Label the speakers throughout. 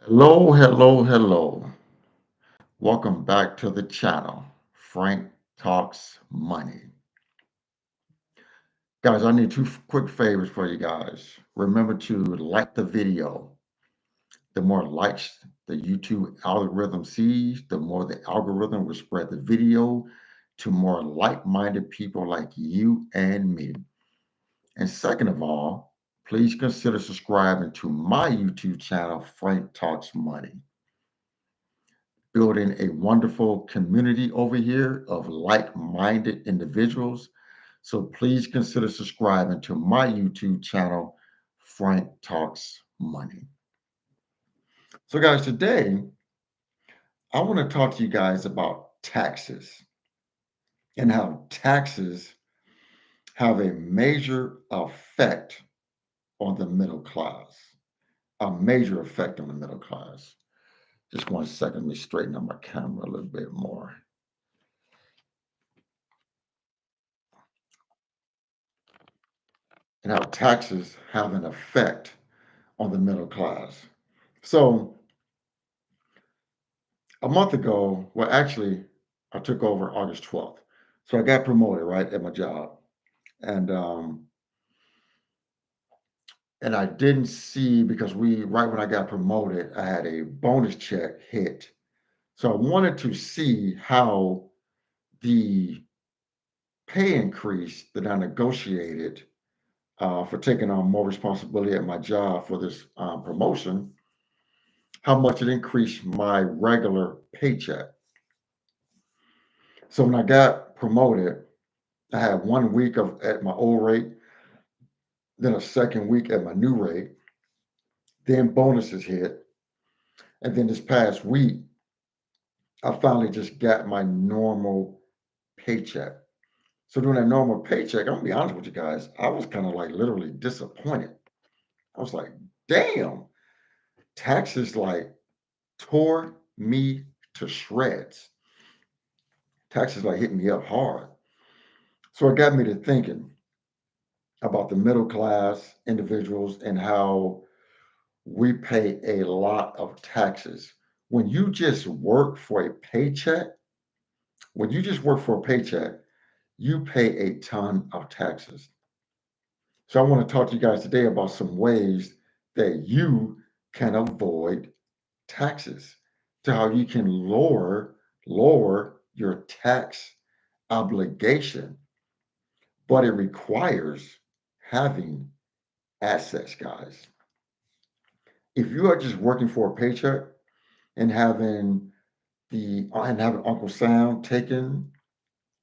Speaker 1: Hello, hello, hello. Welcome back to the channel. Frank Talks Money. Guys, I need two quick favors for you guys. Remember to like the video. The more likes the YouTube algorithm sees, the more the algorithm will spread the video to more like-minded people like you and me. And second of all, please consider subscribing to my YouTube channel, Frank Talks Money. Building a wonderful community over here of like minded individuals. So please consider subscribing to my YouTube channel, Frank Talks Money. So, guys, today I want to talk to you guys about taxes and how taxes have a major effect on the middle class. A major effect on the middle class. Just 1 second, let me straighten up my camera a little bit more. And how taxes have an effect on the middle class. So a month ago, well, actually, I took over August 12th. So I got promoted right at my job, and um, and I didn't see because we right when I got promoted, I had a bonus check hit. So I wanted to see how the pay increase that I negotiated for taking on more responsibility at my job for this promotion, how much it increased my regular paycheck. So when I got promoted, I had 1 week of at my old rate, then a second week at my new rate, then bonuses hit, and then this past week, I finally just got my normal paycheck. So during that normal paycheck, I'm gonna be honest with you guys, I was kind of like literally disappointed. I was like, damn, taxes like tore me to shreds. Taxes like hit me up hard. So it got me to thinking about the middle class individuals and how we pay a lot of taxes. When you just work for a paycheck, when you just work for a paycheck, you pay a ton of taxes. So I want to talk to you guys today about some ways that you can avoid taxes, to how you can lower your tax obligation, but it requires having assets, guys. If you are just working for a paycheck and having Uncle Sam taking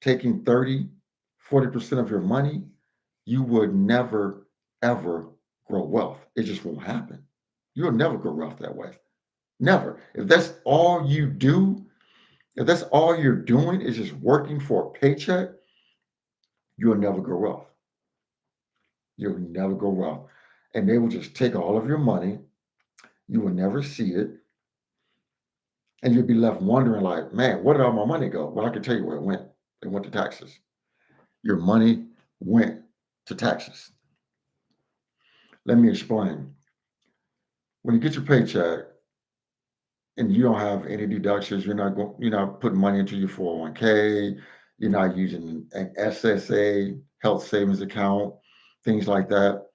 Speaker 1: 30, 40% of your money, you would never ever grow wealth. It just won't happen. You'll never grow wealth that way. Never. If that's all you're doing is just working for a paycheck, you'll never grow wealth. You'll never grow wealth. And they will just take all of your money. You will never see it. And you'll be left wondering, like, man, where did all my money go? Well, I can tell you where it went. It went to taxes. Your money went to taxes. Let me explain. When you get your paycheck and you don't have any deductions, you're not putting money into your 401k, you're not using an SSA, health savings account, things like that,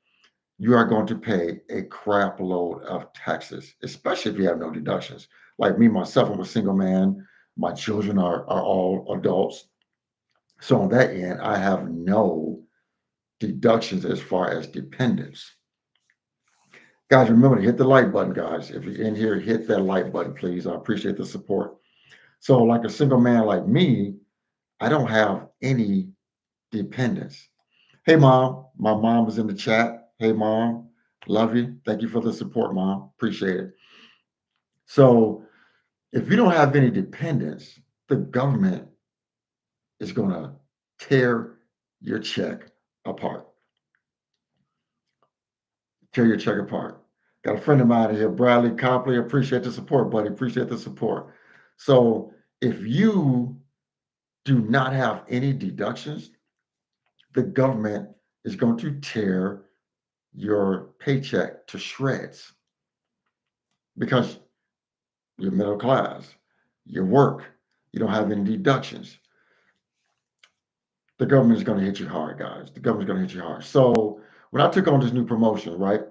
Speaker 1: you are going to pay a crap load of taxes, especially if you have no deductions. Like me, myself, I'm a single man. My children are all adults. So on that end, I have no deductions as far as dependents. Guys, remember to hit the like button, guys. If you're in here, hit that like button, please. I appreciate the support. So, like a single man like me, I don't have any dependents. Hey, mom. My mom is in the chat. Hey, mom. Love you. Thank you for the support, mom. Appreciate it. So, if you don't have any dependents, the government is going to tear your check apart. Tear your check apart. Got a friend of mine here, Bradley Copley. Appreciate the support, buddy. Appreciate the support. So, if you do not have any deductions, the government is going to tear your paycheck to shreds because you're middle class, you work, you don't have any deductions. The government is going to hit you hard, guys. The government's going to hit you hard. So when I took on this new promotion, right,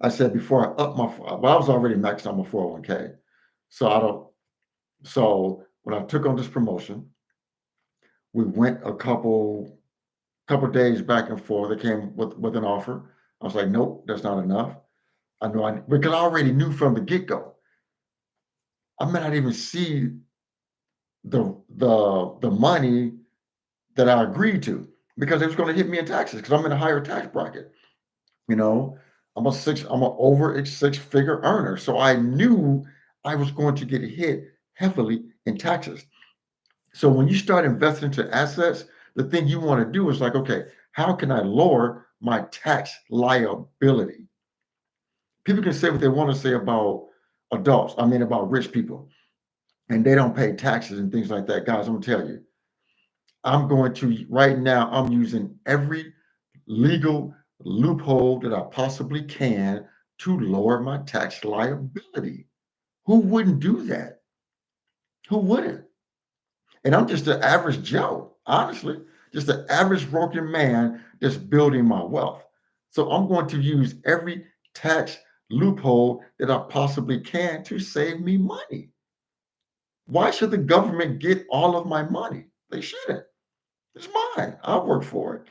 Speaker 1: I said before I up my, well, I was already maxed out my 401k. So I don't, so when I took on this promotion, we went a couple days back and forth. They came with an offer. I was like, nope, that's not enough. I know because I already knew from the get go. I may not even see the money that I agreed to because it was going to hit me in taxes because I'm in a higher tax bracket. You know, I'm an over 6 figure earner. So I knew I was going to get hit heavily in taxes. So when you start investing into assets, the thing you want to do is like, okay, how can I lower my tax liability? People can say what they want to say about adults, I mean, about rich people, and they don't pay taxes and things like that. Guys, I'm going to tell you, I'm going to, right now, I'm using every legal loophole that I possibly can to lower my tax liability. Who wouldn't do that? Who wouldn't? And I'm just an average Joe, honestly, just an average working man that's building my wealth. So I'm going to use every tax loophole that I possibly can to save me money. Why should the government get all of my money? They shouldn't. It's mine. I work for it.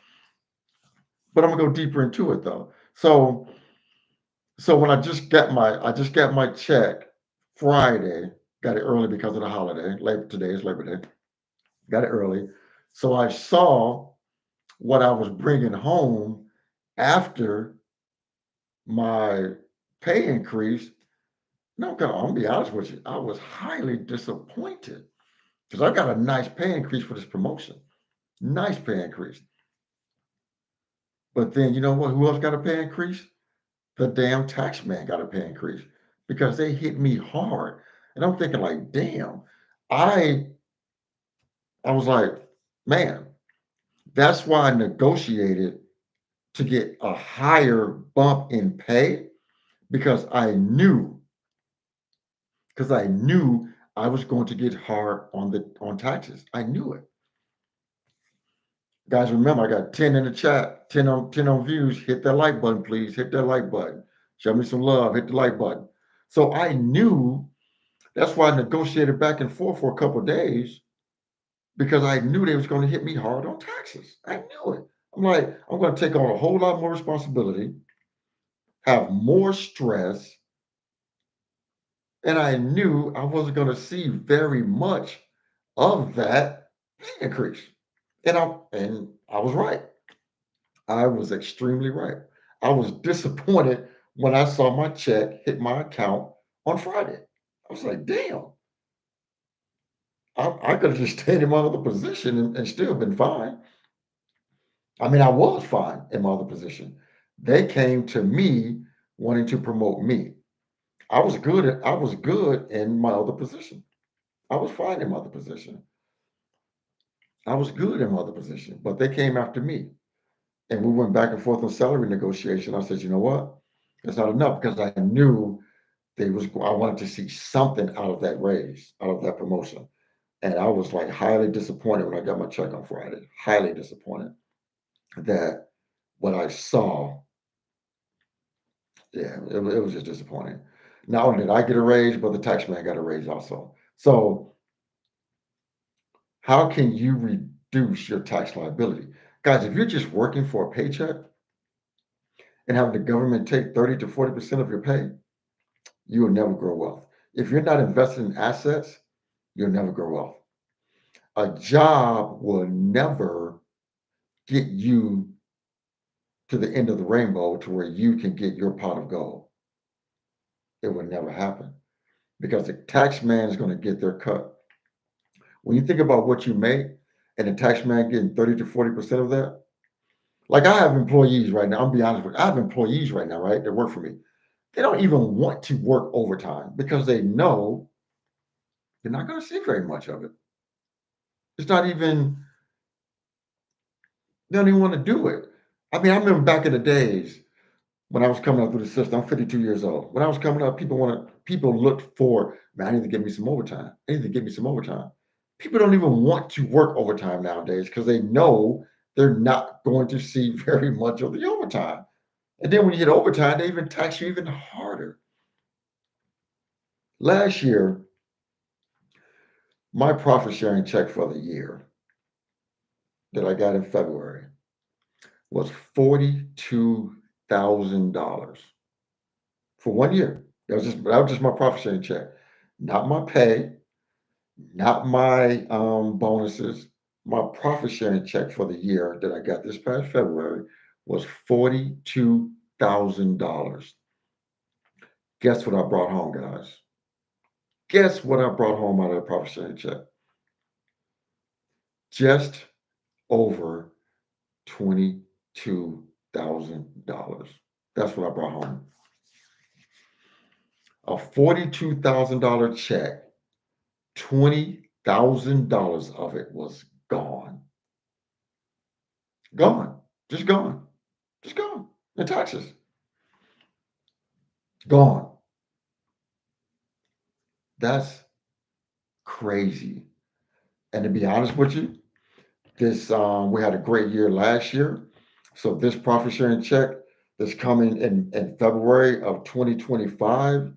Speaker 1: But I'm gonna go deeper into it though. So when I just got my check Friday, got it early because of the holiday. Today is Labor Day. Got it early. So I saw what I was bringing home after my pay increase. No, I'm gonna be honest with you. I was highly disappointed because I got a nice pay increase for this promotion. Nice pay increase. But then you know what? Who else got a pay increase? The damn tax man got a pay increase because they hit me hard. And I'm thinking like, damn, I I was like, man, that's why I negotiated to get a higher bump in pay because I knew I was going to get hard on taxes. I knew it. Guys, remember I got 10 in the chat, 10 on views. Hit that like button, please. Hit that like button. Show me some love. Hit the like button. So I knew. That's why I negotiated back and forth for a couple of days because I knew they was going to hit me hard on taxes. I knew it. I'm like, I'm going to take on a whole lot more responsibility, have more stress, and I knew I wasn't going to see very much of that pay increase. And I was right. I was extremely right. I was disappointed when I saw my check hit my account on Friday. I was like, damn, I could have just stayed in my other position and still been fine. I mean, I was fine in my other position. They came to me wanting to promote me. I was good in my other position. I was fine in my other position. I was good in my other position, but they came after me. And we went back and forth on salary negotiation. I said, you know what? That's not enough because I knew I wanted to see something out of that raise, out of that promotion. And I was like highly disappointed when I got my check on Friday. Highly disappointed that what I saw, yeah, it was just disappointing. Not only did I get a raise, but the tax man got a raise also. So, how can you reduce your tax liability? Guys, if you're just working for a paycheck and having the government take 30 to 40% of your pay, you will never grow wealth. If you're not investing in assets, you'll never grow wealth. A job will never get you to the end of the rainbow to where you can get your pot of gold. It will never happen because the tax man is going to get their cut. When you think about what you make and the tax man getting 30 to 40% of that, like I have employees right now, I'll be honest with you, I have employees right now, right, that work for me. They don't even want to work overtime because they know they're not going to see very much of it. It's not even, they don't even want to do it. I mean, I remember back in the days when I was coming up through the system, I'm 52 years old. When I was coming up, People look for, man, I need to get me some overtime. I need to get me some overtime. People don't even want to work overtime nowadays because they know they're not going to see very much of the overtime. And then when you hit overtime, they even tax you even harder. Last year, my profit sharing check for the year that I got in February was $42,000 for 1 year. That was just my profit sharing check, not my pay, not my bonuses. My profit sharing check for the year that I got this past February was $42,000. Guess what I brought home, guys? Guess what I brought home out of that profit sharing check? Just over $22,000. That's what I brought home. A $42,000 check, $20,000 of it was gone. Gone. Just gone. Just gone. In taxes. Gone. That's crazy. And to be honest with you, this we had a great year last year. So this profit sharing check that's coming in February of 2025,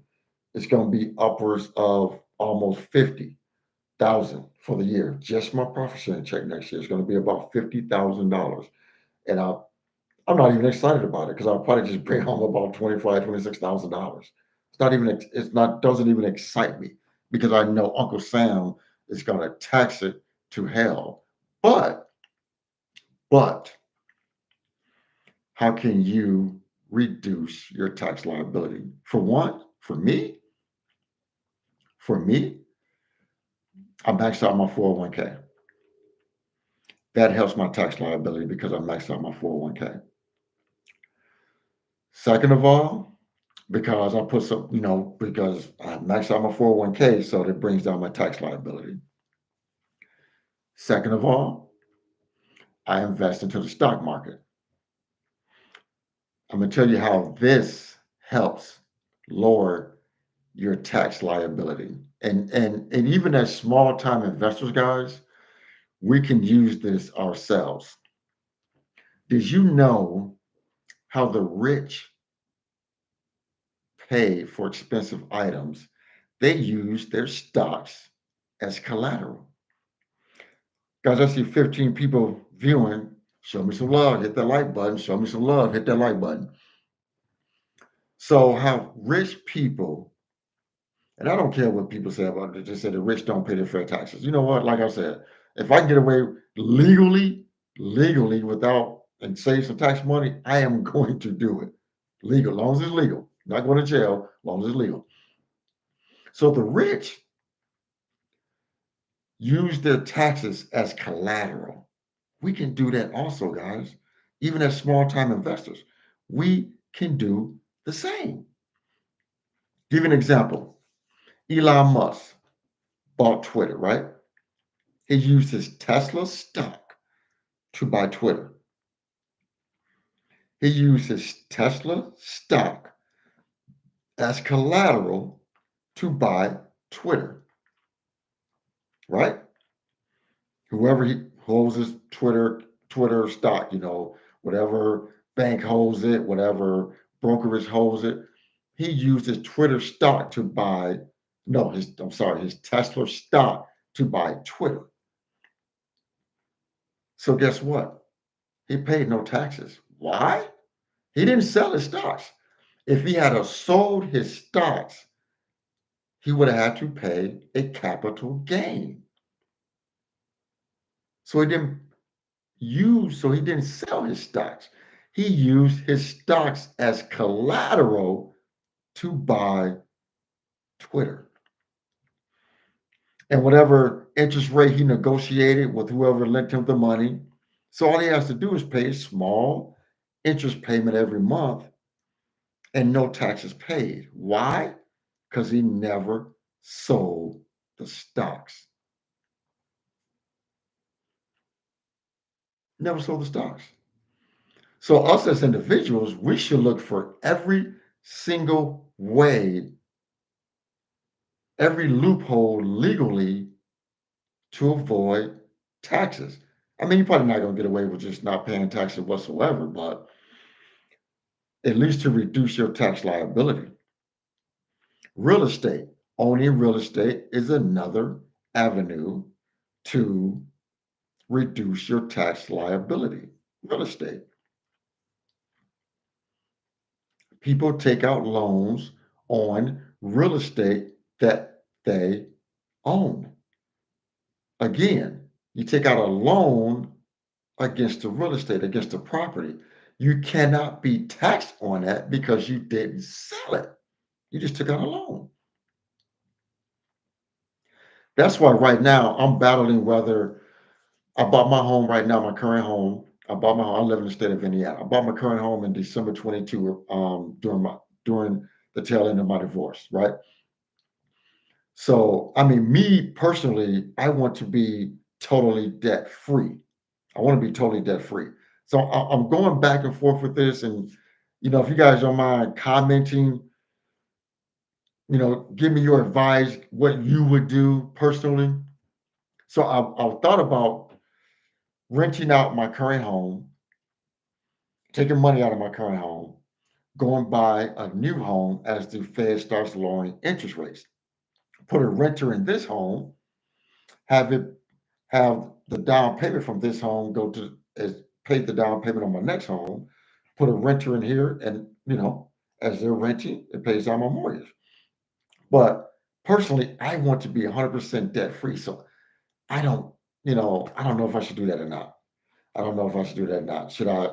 Speaker 1: it's going to be upwards of almost 50,000 for the year. Just my profit sharing check next year is going to be about $50,000. And I'm not even excited about it because I'll probably just bring home about $26,000. Doesn't even excite me because I know Uncle Sam is going to tax it to hell. But, but how can you reduce your tax liability? For one, for me, I maxed out my 401k. That helps my tax liability because I maxed out my 401k. Second of all, because I put some, because I maxed out my 401k, so that brings down my tax liability. Second of all, I invest into the stock market. I'm going to tell you how this helps lower your tax liability. And even as small time investors, guys, we can use this ourselves. Did you know how the rich pay for expensive items? They use their stocks as collateral. Guys, I see 15 people viewing. Show me some love. Hit that like button. Show me some love. Hit that like button. So, how rich people, and I don't care what people say about it, they just say the rich don't pay their fair taxes. You know what? Like I said, if I can get away legally without and save some tax money, I am going to do it. Legal, as long as it's legal. Not going to jail, as long as it's legal. So the rich use their taxes as collateral. We can do that also, guys. Even as small time investors, we can do the same. Give you an example. Elon Musk bought Twitter, right? He used his Tesla stock to buy Twitter. He used his Tesla stock as collateral to buy Twitter, right? Whoever he holds his Twitter stock, whatever bank holds it, whatever brokerage holds it, he used his Twitter stock to buy, no, his Tesla stock to buy Twitter. So guess what? He paid no taxes. Why? He didn't sell his stocks. If he had sold his stocks, he would have had to pay a capital gain. So he didn't sell his stocks. He used his stocks as collateral to buy Twitter. And whatever interest rate he negotiated with whoever lent him the money. So all he has to do is pay a small interest payment every month and no taxes paid. Why? Because he never sold the stocks. Never sold the stocks. So us as individuals, we should look for every single way every loophole legally to avoid taxes. I mean, you're probably not going to get away with just not paying taxes whatsoever, but at least to reduce your tax liability. Real estate, owning real estate is another avenue to reduce your tax liability. Real estate. People take out loans on real estate that they own. Again, you take out a loan against the real estate, against the property. You cannot be taxed on that because you didn't sell it. You just took out a loan. That's why right now I'm battling whether I bought my home right now, my current home. I bought my home. I live in the state of Indiana. I bought my current home in December 22, during the tail end of my divorce, right? So, I mean, me personally, I want to be totally debt free. I want to be totally debt free. So I'm going back and forth with this, and if you guys don't mind commenting, give me your advice, what you would do personally. So I've thought about renting out my current home, taking money out of my current home, going buy a new home as the Fed starts lowering interest rates. Put a renter in this home, have it have the down payment from this home go to as pay the down payment on my next home, put a renter in here, and as they're renting, it pays down my mortgage. But personally, I want to be 100% debt free. So I don't, I don't know if I should do that or not. I don't know if I should do that or not. Should I,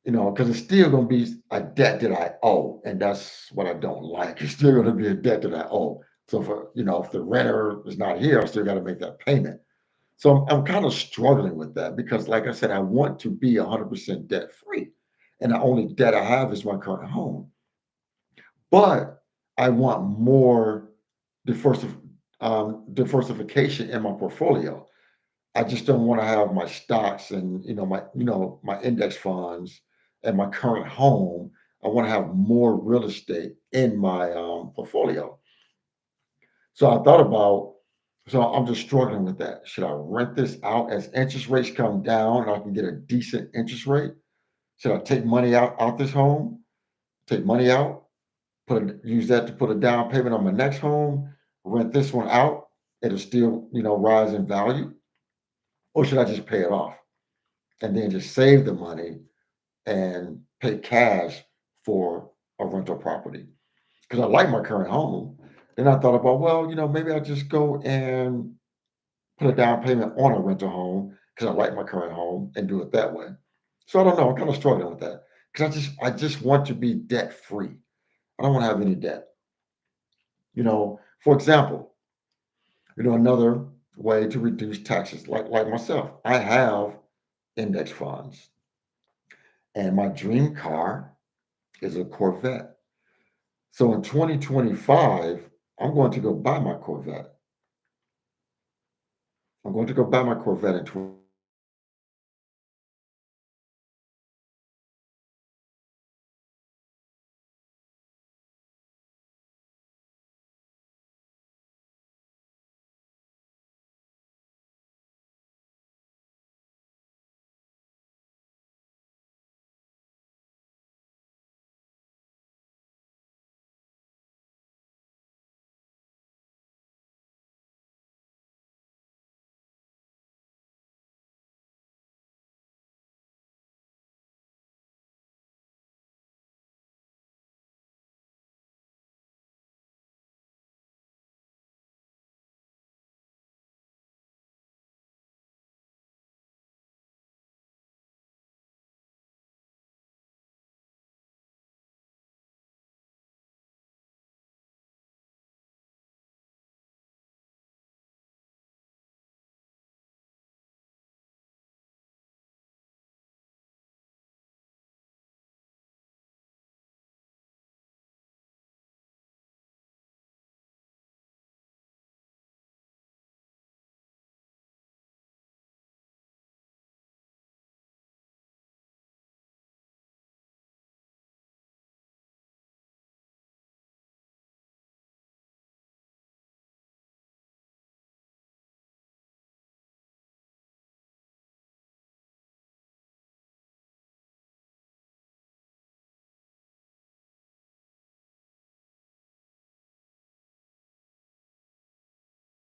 Speaker 1: because it's still going to be a debt that I owe, and that's what I don't like. It's still going to be a debt that I owe. So if the renter is not here, I still got to make that payment. So I'm kind of struggling with that because, like I said, I want to be 100% debt free, and the only debt I have is my current home. But I want more diversification in my portfolio. I just don't want to have my stocks and my index funds and my current home. I want to have more real estate in my portfolio. So I thought about, so I'm just struggling with that. Should I rent this out as interest rates come down and I can get a decent interest rate? Should I take money out this home, take money out, use that to put a down payment on my next home, rent this one out, it'll still, rise in value? Or should I just pay it off and then just save the money and pay cash for a rental property? Because I like my current home. Then I thought about, well, maybe I just go and put a down payment on a rental home because I like my current home and do it that way. So I don't know. I'm kind of struggling with that because I just want to be debt free. I don't want to have any debt. For example, another way to reduce taxes, like myself, I have index funds, and my dream car is a Corvette. So in 2025, I'm going to go buy my Corvette. I'm going to go buy my Corvette in